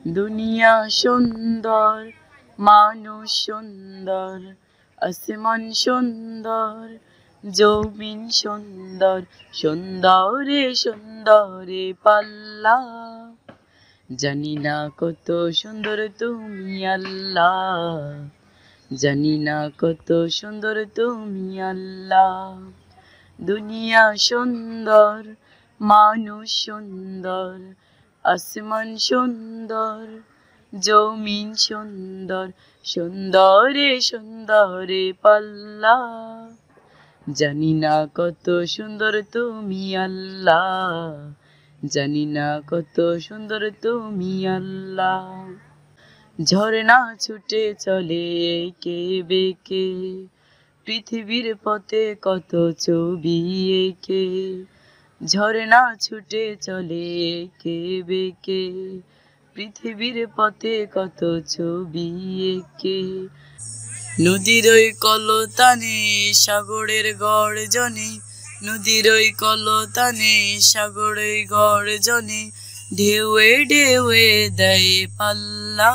দুনিয়া সুন্দর, মানুষ সুন্দর, আসমান সুন্দর, জমিন সুন্দর, সুন্দরে সুন্দরে পাল্লা। জানি না কত সুন্দর তুমি আল্লাহ, জানি না কত সুন্দর তুমি আল্লাহ। দুনিয়া সুন্দর, মানুষ সুন্দর, আসমান সুন্দর, জমিন সুন্দর, সুন্দরে সুন্দরে পাল্লা। জানি না কত সুন্দর তুমি আল্লাহ, জানি না কত সুন্দর তুমি আল্লাহ। ঝর্ণা ছুটে চলে এঁকে বেঁকে, পৃথিবীর পথে কত ছবি এঁকে। ঝর্ণা ছুটে চলে এঁকে বেঁকে, পৃথিবীর পথে কত ছবি এঁকে। নদীর ওই কলতানে সাগরের গর্জনে, নদীর ওই কলতানে সাগরের গর্জনে, ঢেউয়ে ঢেউয়ে দেয় পাল্লা।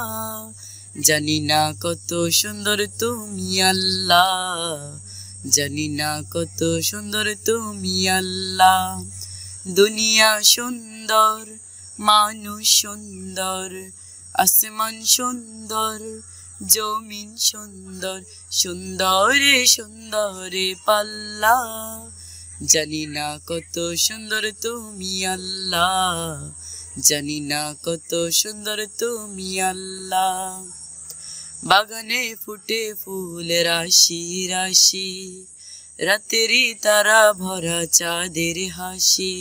জানি না কত সুন্দর তুমি আল্লাহ, জানি না কত সুন্দর তুমি আল্লাহ। দুনিয়া সুন্দর, মানুষ সুন্দর, আসমান সুন্দর, জমিন সুন্দর, সুন্দরে সুন্দরে পাল্লা। জানি না কত সুন্দর তুমি আল্লাহ, জানি না কত সুন্দর তুমি আল্লাহ। বাগানে ফুটে ফুল রাশি রাশি, রাতেরই তারা ভরা চাঁদের হাসি।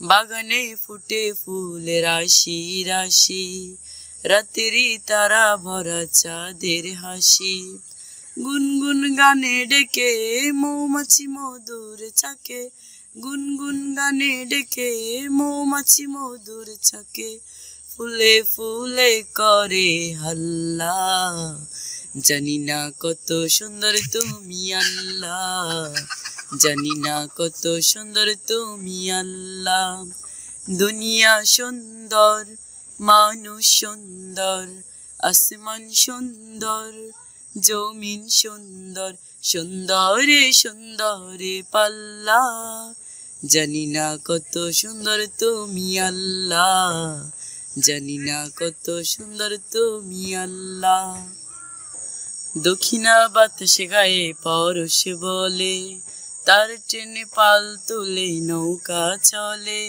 বাগানে ফুটে ফুল রাশি রাশি, রাতেরই তারা ভরা চাঁদের হাসি। গুনগুন গানে ডেকে মৌমাছি মধুর চাকে, গুনগুন গানে ডেকে মৌমাছি মধুর চাকে। ফুলে ফুলে করে হাল্লা। জানি না কত সুন্দর তুমি আল্লাহ, জানি না কত সুন্দর তুমি আল্লাহ। দুনিয়া সুন্দর, মানুষ সুন্দর, আসমান সুন্দর, জমিন সুন্দর, সুন্দরে সুন্দরে পাল্লা। জানি না কত সুন্দর তুমি আল্লাহ, জানি না কত সুন্দর তুমি আল্লাহ। দক্ষিণা বাতাসে গায়ে পরশ বলে, তার টেনে পাল তুলে নৌকা চলে।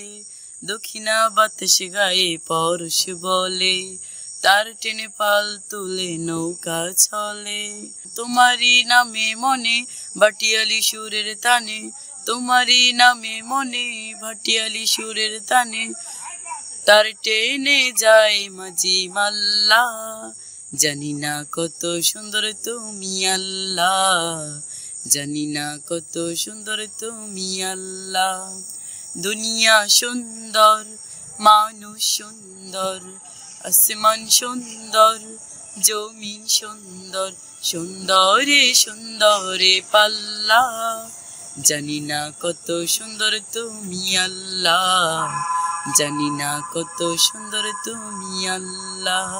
দক্ষিণা বাতাসে গায়ে পরশ বলে, তার টেনে পাল তুলে নৌকা চলে। তোমারই নামে মনে ভাটিয়ালি সুরের তানে, তোমারই নামে মনে ভাটিয়ালি সুরের তানে, তার টেনে যায় মাঝি মাল্লা। জানি না কত সুন্দর তুমি আল্লাহ, জানি না কত সুন্দর তুমি আল্লাহ। দুনিয়া সুন্দর, মানুষ সুন্দর, আসমান সুন্দর, জমিন সুন্দর, সুন্দরে সুন্দরে পাল্লা। জানি না কত সুন্দর তুমি আল্লাহ, জানি না কত সুন্দর তুমি আল্লাহ,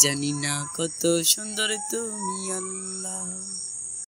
জানি না কত সুন্দর তুমি আল্লাহ।